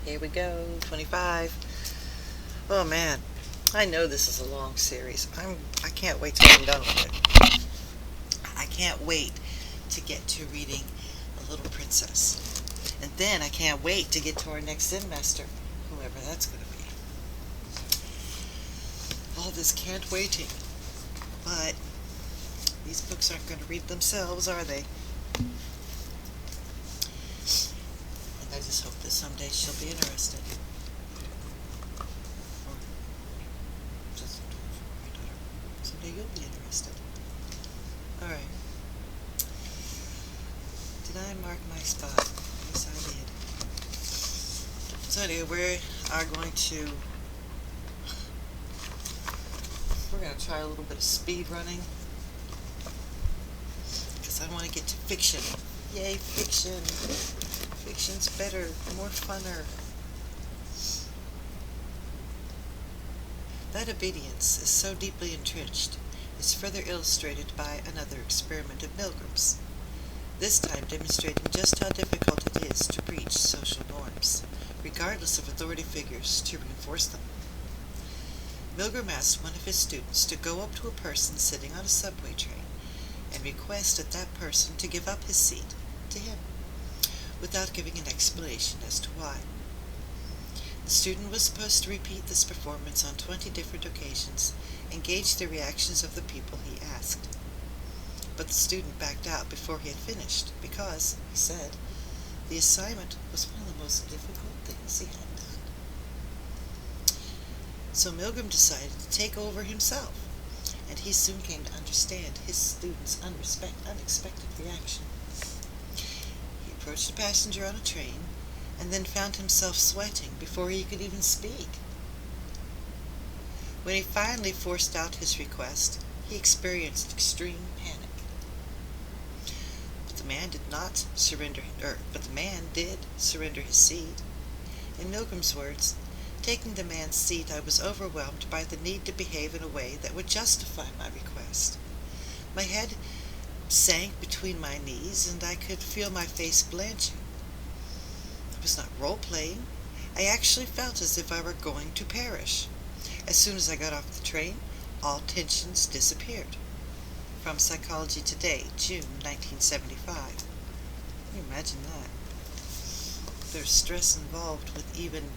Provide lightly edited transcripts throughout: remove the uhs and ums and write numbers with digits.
Here we go, 25. Oh man, I know this is a long series. I can't wait till I'm done with it. I can't wait to get to reading A Little Princess. And then I can't wait to get to our next Zen master, whoever that's going to be. All this can't waiting. But these books aren't going to read themselves, are they? And I just hope that someday she'll be interested. Or just someday you'll be interested. Alright. Did I mark my spot? Yes, I did. So anyway, we're going to try a little bit of speed running. Because I want to get to fiction. Yay, fiction. Fiction's better, more funner. That obedience is so deeply entrenched is further illustrated by another experiment of Milgram's, this time demonstrating just how difficult it is to breach social norms, regardless of authority figures, to reinforce them. Milgram asked one of his students to go up to a person sitting on a subway train and requested that person to give up his seat to him, without giving an explanation as to why. The student was supposed to repeat this performance on 20 different occasions and gauge the reactions of the people he asked. But the student backed out before he had finished because, he said, the assignment was one of the most difficult things he had done. So Milgram decided to take over himself, and he soon came to understand his student's unexpected reaction. He approached a passenger on a train, and then found himself sweating before he could even speak. When he finally forced out his request, he experienced extreme panic. But the man did surrender his seat. In Milgram's words, taking the man's seat, I was overwhelmed by the need to behave in a way that would justify my request. My head sank between my knees, and I could feel my face blanching. I was not role-playing. I actually felt as if I were going to perish. As soon as I got off the train, all tensions disappeared. From Psychology Today, June 1975. Can you imagine that? There's stress involved with even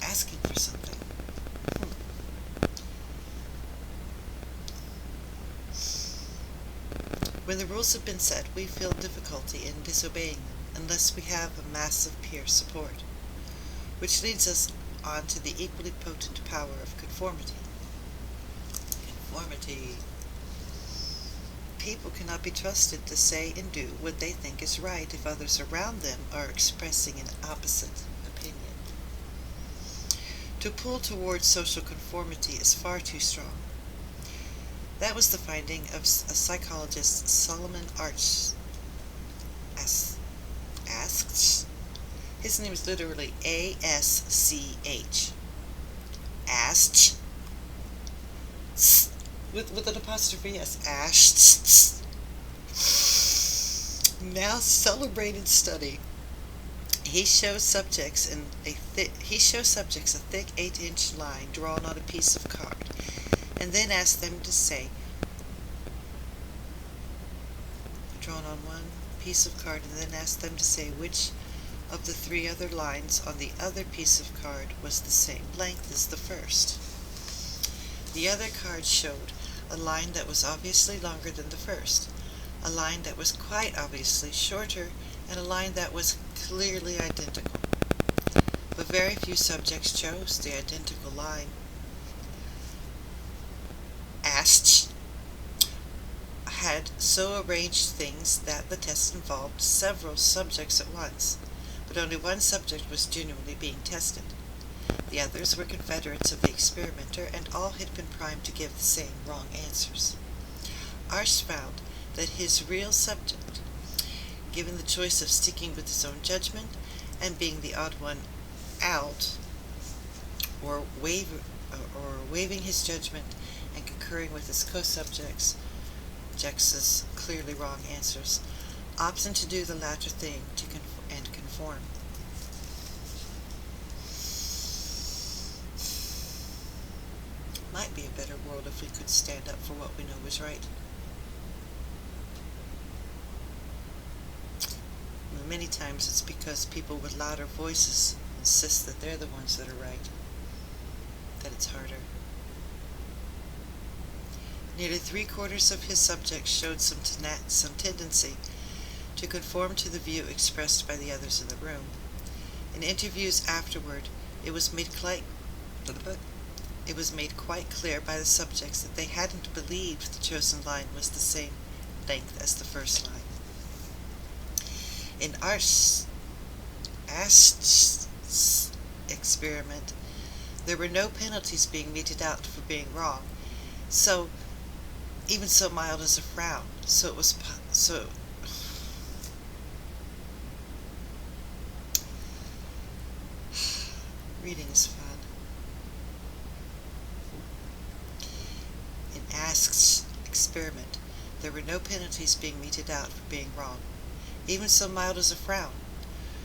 asking for something. When the rules have been set, we feel difficulty in disobeying them unless we have a massive peer support, which leads us on to the equally potent power of conformity. Conformity. People cannot be trusted to say and do what they think is right if others around them are expressing an opposite opinion. To pull towards social conformity is far too strong. That was the finding of a psychologist, Solomon Aschs. His name is literally A-S-C-H. Aschs. With an apostrophe S. Aschs. Now celebrated study. He shows subjects a thick 8-inch line drawn on a piece of card, and then asks them to say, drawn on one piece of card, and then asked them to say which of the 3 other lines on the other piece of card was the same length as the first. The other card showed a line that was obviously longer than the first, a line that was quite obviously shorter, and a line that was clearly identical. But very few subjects chose the identical line. Aschs had so arranged things that the test involved several subjects at once, but only one subject was genuinely being tested. The others were confederates of the experimenter, and all had been primed to give the same wrong answers. Aschs found that his real subject, given the choice of sticking with his own judgment and being the odd one out, or waiving his judgment and concurring with his co-subjects' clearly wrong answers, opting to do the latter thing and conform. Might be a better world if we could stand up for what we know is right. Many times it's because people with louder voices insist that they're the ones that are right, that it's harder. Nearly 3/4 of his subjects showed some tendency to conform to the view expressed by the others in the room. In interviews afterward, it was made quite clear by the subjects that they hadn't believed the chosen line was the same length as the first line. In Ast's experiment, there were no penalties being meted out for being wrong, so even so mild as a frown. Reading is fun. In Ask's experiment, there were no penalties being meted out for being wrong, even so mild as a frown.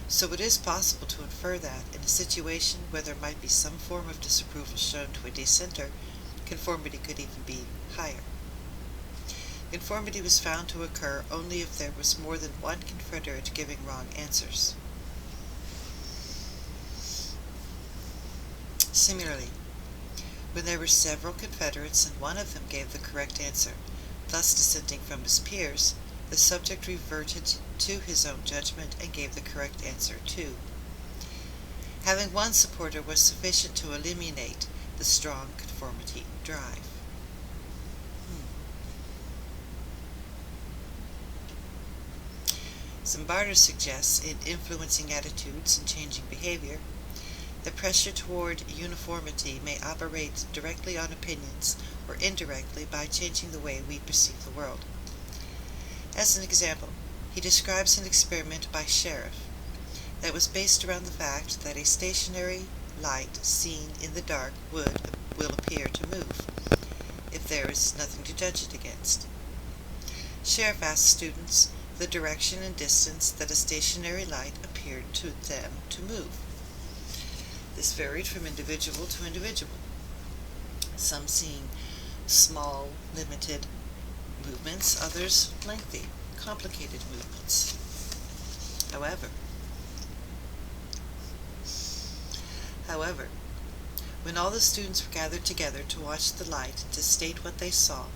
So it is possible to infer that, in a situation where there might be some form of disapproval shown to a dissenter, conformity could even be higher. Conformity was found to occur only if there was more than one confederate giving wrong answers. Similarly, when there were several confederates and one of them gave the correct answer, thus dissenting from his peers, the subject reverted to his own judgment and gave the correct answer too. Having one supporter was sufficient to eliminate the strong conformity drive. Zimbardo suggests, in influencing attitudes and changing behavior, the pressure toward uniformity may operate directly on opinions or indirectly by changing the way we perceive the world. As an example, he describes an experiment by Sheriff that was based around the fact that a stationary light seen in the dark will appear to move if there is nothing to judge it against. Sheriff asked students the direction and distance that a stationary light appeared to them to move. This varied from individual to individual, some seeing small, limited movements, others lengthy, complicated movements. However, when all the students were gathered together to watch the light and to state what they saw,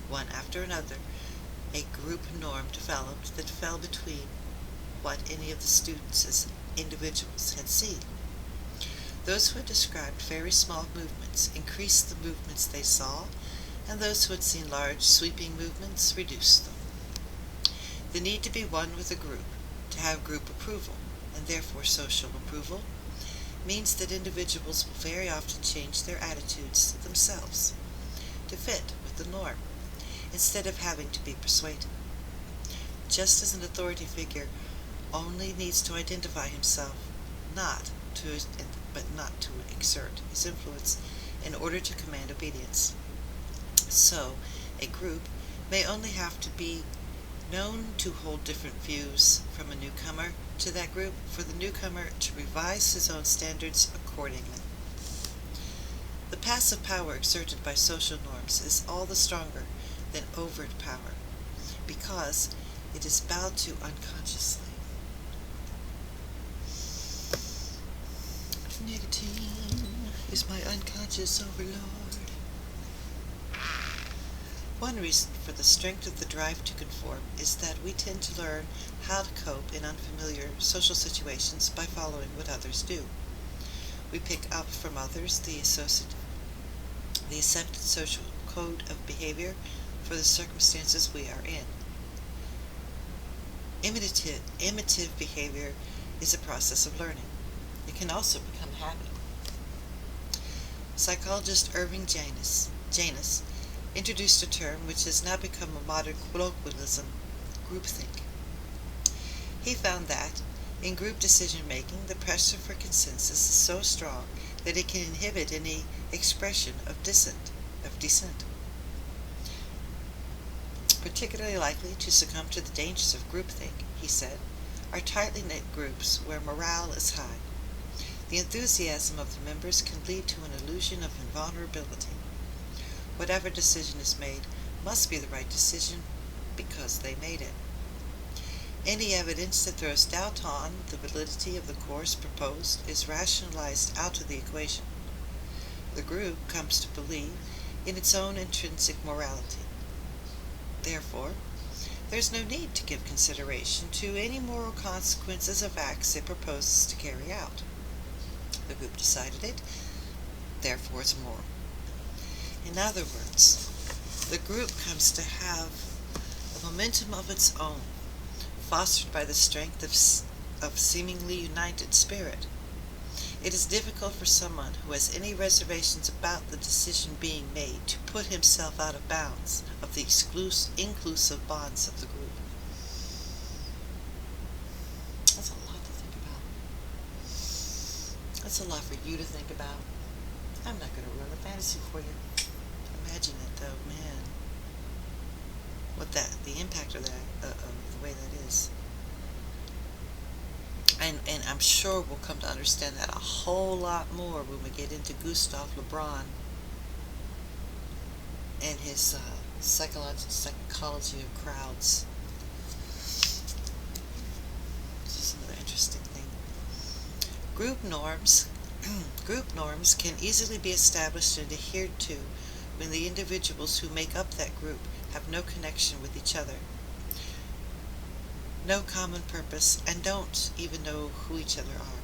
one after another, a group norm developed that fell between what any of the students as individuals had seen. Those who had described very small movements increased the movements they saw, and those who had seen large, sweeping movements reduced them. The need to be one with a group, to have group approval, and therefore social approval, means that individuals will very often change their attitudes themselves to fit with the norm, instead of having to be persuaded. Just as an authority figure only needs to identify himself, but not to exert his influence in order to command obedience. So, a group may only have to be known to hold different views from a newcomer to that group for the newcomer to revise his own standards accordingly. The passive power exerted by social norms is all the stronger than overt power, because it is bowed to unconsciously. Nicotine is my unconscious overlord. One reason for the strength of the drive to conform is that we tend to learn how to cope in unfamiliar social situations by following what others do. We pick up from others the accepted social code of behavior for the circumstances we are in. Imitative behavior is a process of learning. It can also become habit. Psychologist Irving Janus introduced a term which has now become a modern colloquialism, groupthink. He found that, in group decision-making, the pressure for consensus is so strong that it can inhibit any expression of dissent. Particularly likely to succumb to the dangers of groupthink, he said, are tightly knit groups where morale is high. The enthusiasm of the members can lead to an illusion of invulnerability. Whatever decision is made must be the right decision because they made it. Any evidence that throws doubt on the validity of the course proposed is rationalized out of the equation. The group comes to believe in its own intrinsic morality. Therefore, there is no need to give consideration to any moral consequences of acts it proposes to carry out. The group decided it, therefore it's moral. In other words, the group comes to have a momentum of its own, fostered by the strength of seemingly united spirit. It is difficult for someone who has any reservations about the decision being made to put himself out of bounds of the inclusive bonds of the group. That's a lot to think about. That's a lot for you to think about. I'm not going to ruin the fantasy for you. Imagine it though, man. The impact of that, of the way that is. And I'm sure we'll come to understand that a whole lot more when we get into Gustav Le Bon and his psychology of crowds. This is another interesting thing. Group norms can easily be established and adhered to when the individuals who make up that group have no connection with each other, no common purpose, and don't even know who each other are.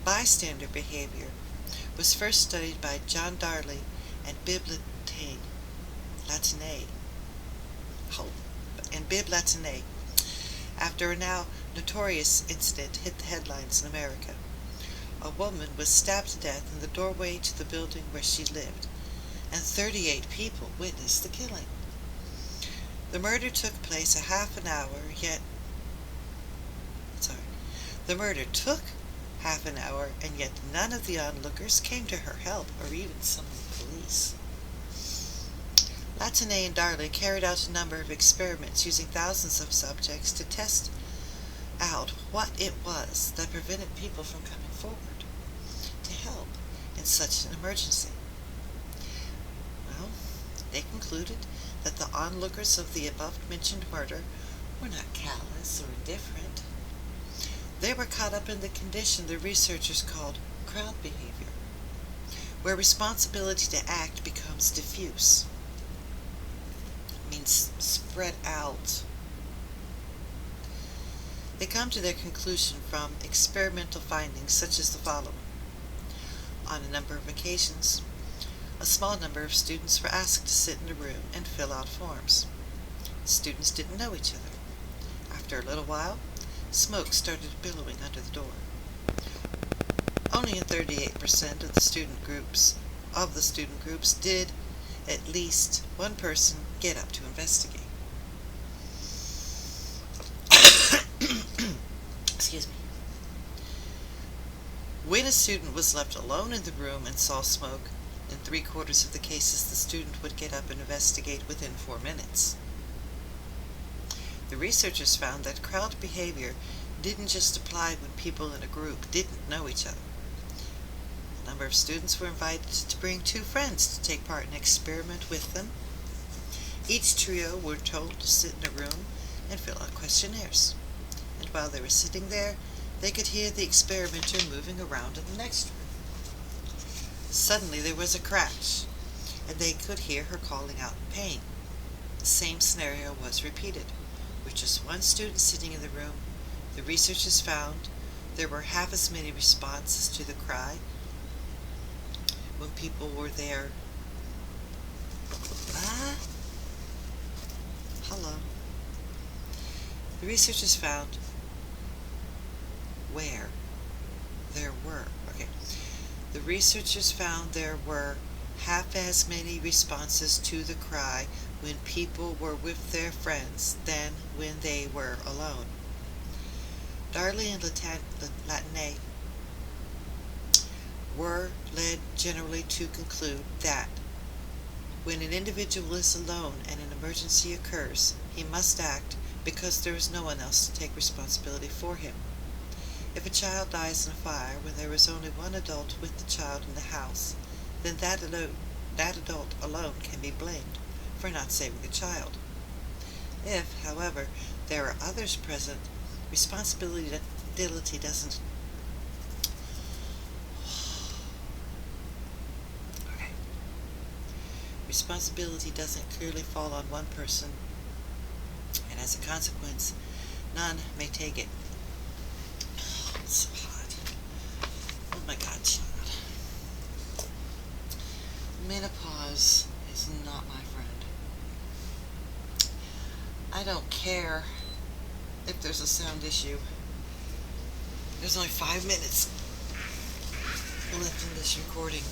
Bystander behavior was first studied by John Darley and Bib Latané after a now notorious incident hit the headlines in America. A woman was stabbed to death in the doorway to the building where she lived, and 38 people witnessed the killing. The murder took place The murder took half an hour, and yet none of the onlookers came to her help or even summoned the police. Latané and Darley carried out a number of experiments using thousands of subjects to test out what it was that prevented people from coming forward to help in such an emergency. Well, they concluded that the onlookers of the above-mentioned murder were not callous or indifferent. They were caught up in the condition the researchers called crowd behavior, where responsibility to act becomes diffuse. It means spread out. They come to their conclusion from experimental findings such as the following. On a number of occasions, a small number of students were asked to sit in a room and fill out forms. The students didn't know each other. After a little while, smoke started billowing under the door. Only in 38% of the student groups did at least one person get up to investigate. Excuse me. When a student was left alone in the room and saw smoke, in 3/4 of the cases the student would get up and investigate within 4 minutes. The researchers found that crowd behavior didn't just apply when people in a group didn't know each other. A number of students were invited to bring 2 friends to take part in an experiment with them. Each trio were told to sit in a room and fill out questionnaires. And while they were sitting there, they could hear the experimenter moving around in the next room. Suddenly there was a crash, and they could hear her calling out in pain. The same scenario was repeated. With just one student sitting in the room, the researchers found there were half as many responses to the cry when people were there. Hello. The researchers found The researchers found there were half as many responses to the cry when people were with their friends than when they were alone. Darley and Latané were led generally to conclude that when an individual is alone and an emergency occurs, he must act because there is no one else to take responsibility for him. If a child dies in a fire when there is only one adult with the child in the house, then that adult alone can be blamed for not saving the child. If, however, there are others present, responsibility doesn't Responsibility doesn't clearly fall on one person, and as a consequence, none may take it. Oh, it's so hot. Oh my God, child. Menopause is not my friend. I don't care if there's a sound issue. There's only 5 minutes left in this recording.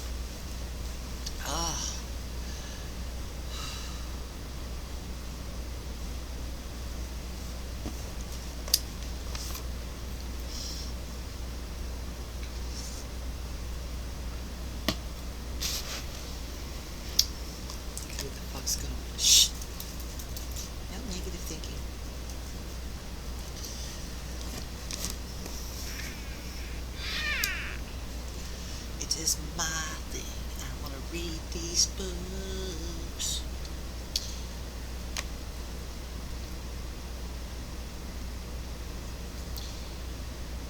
What the fuck's going on? Shh. No negative thinking. It is my thing. I want to read these books.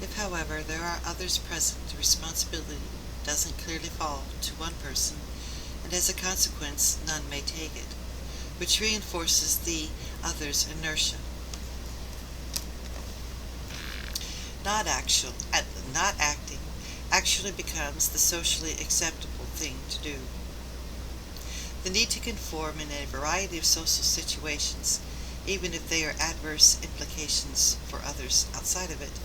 If, however, there are others present, the responsibility doesn't clearly fall to one person, and as a consequence, none may take it, which reinforces the other's inertia. Not acting actually becomes the socially acceptable thing to do. The need to conform in a variety of social situations, even if they are adverse implications for others outside of it.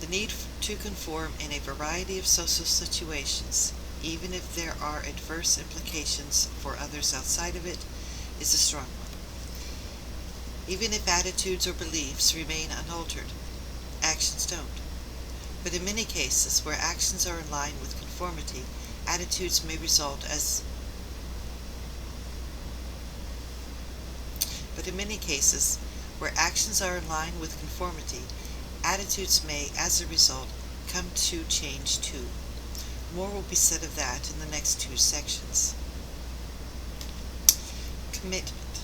The need to conform in a variety of social situations, even if there are adverse implications for others outside of it, is a strong one. Even if attitudes or beliefs remain unaltered, actions don't. But in many cases where actions are in line with conformity, attitudes may result as attitudes may, as a result, come to change too. More will be said of that in the next 2 sections. Commitment.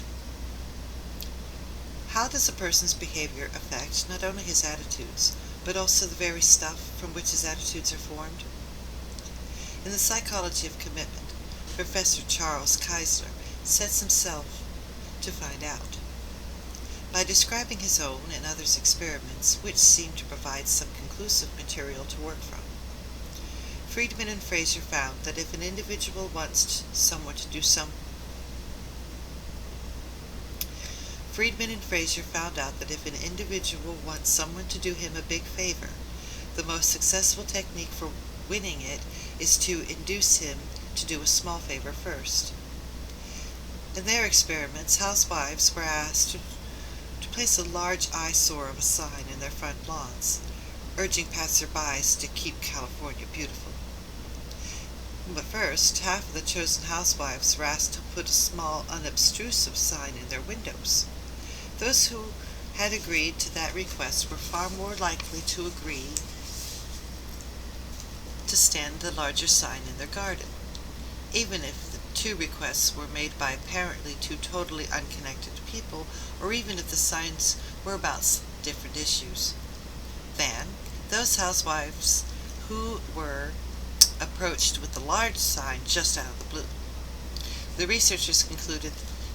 How does a person's behavior affect not only his attitudes, but also the very stuff from which his attitudes are formed? In the psychology of commitment, Professor Charles Keisler sets himself to find out. By describing his own and others' experiments, which seem to provide some conclusive material to work from. Friedman and Fraser found that if an individual wants someone to do him a big favor, the most successful technique for winning it is to induce him to do a small favor first. In their experiments, housewives were asked to place a large eyesore of a sign in their front lawns, urging passerbys to keep California beautiful. But first, half of the chosen housewives were asked to put a small, unobtrusive sign in their windows. Those who had agreed to that request were far more likely to agree to stand the larger sign in their garden, even if the 2 requests were made by apparently 2 totally unconnected people, or even if the signs were about different issues, than those housewives who were approached with the large sign just out of the blue. The researchers concluded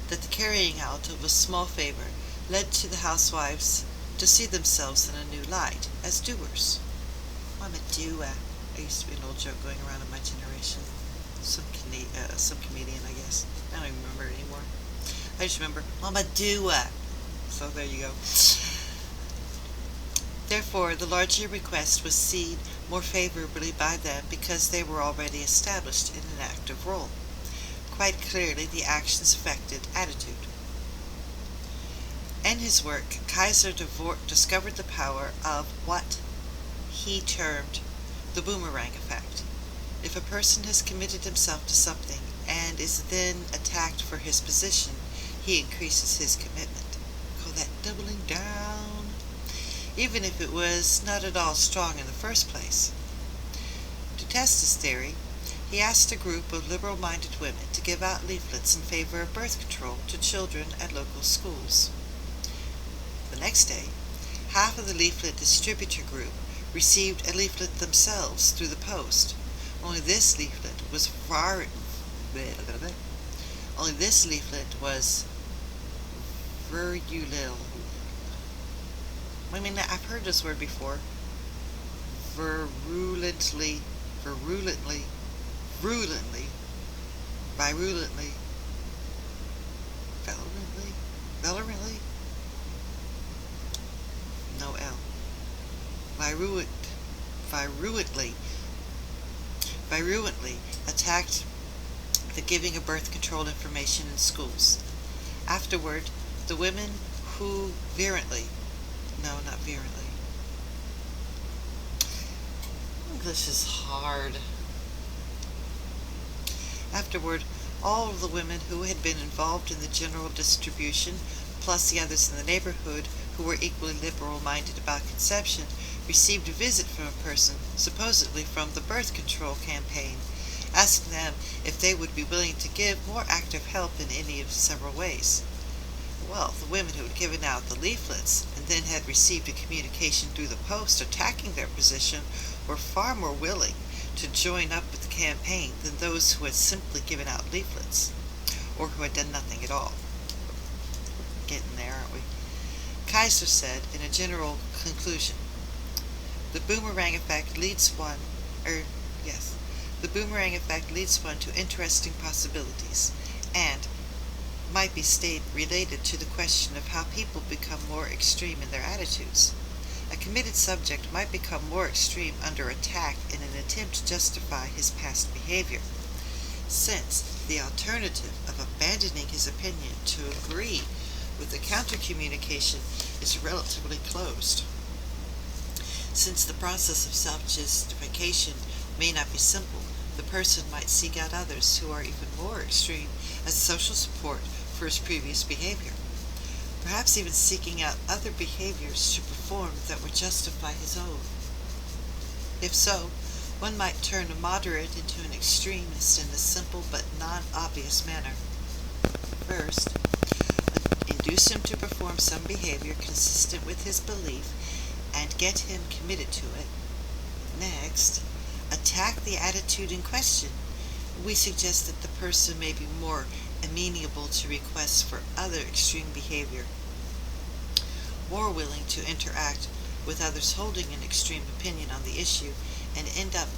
that the carrying out of a small favor led to the housewives to see themselves in a new light, as doers. I'm a doer. I used to be an old joke going around in my generation. Some comedian, I guess. I don't even remember it anymore. I just remember, I'm a doer. So there you go. Therefore, the larger request was seen more favorably by them because they were already established in an active role. Quite clearly, the actions affected attitude. In his work, Keisler discovered the power of what he termed the boomerang effect. If a person has committed himself to something and is then attacked for his position, he increases his commitment. Call that doubling down, even if it was not at all strong in the first place. To test his theory, he asked a group of liberal-minded women to give out leaflets in favor of birth control to children at local schools. The next day, half of the leaflet distributor group received a leaflet themselves through the post. Only this leaflet was virulent. I mean, I've heard this word before. Virulently, no L. Virulently attacked the giving of birth control information in schools. Afterward, the women who English is hard. Afterward, all of the women who had been involved in the general distribution, plus the others in the neighborhood who were equally liberal-minded about conception, received a visit from a person, supposedly from the birth control campaign, asking them if they would be willing to give more active help in any of several ways. Well, the women who had given out the leaflets and then had received a communication through the post attacking their position were far more willing to join up with the campaign than those who had simply given out leaflets, or who had done nothing at all. Getting there, aren't we? Kaiser said, in a general conclusion, the boomerang effect leads one to interesting possibilities, and might be related to the question of how people become more extreme in their attitudes. A committed subject might become more extreme under attack in an attempt to justify his past behavior, since the alternative of abandoning his opinion to agree with the counter-communication is relatively closed. Since the process of self-justification may not be simple, the person might seek out others who are even more extreme as social support for his previous behavior, perhaps even seeking out other behaviors to perform that would justify his own. If so, one might turn a moderate into an extremist in a simple but non-obvious manner. First, induce him to perform some behavior consistent with his belief and get him committed to it. Next, attack the attitude in question. We suggest that the person may be more amenable to requests for other extreme behavior, more willing to interact with others holding an extreme opinion on the issue, and end up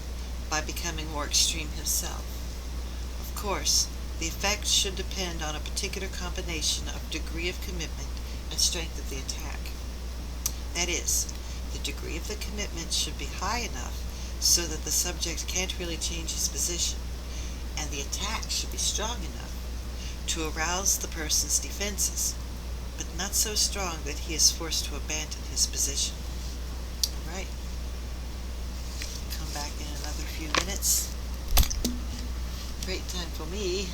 by becoming more extreme himself. Of course, the effect should depend on a particular combination of degree of commitment and strength of the attack. That is, the degree of the commitment should be high enough so that the subject can't really change his position, and the attack should be strong enough to arouse the person's defenses, but not so strong that he is forced to abandon his position. All right. Come back in another few minutes. Great time for me.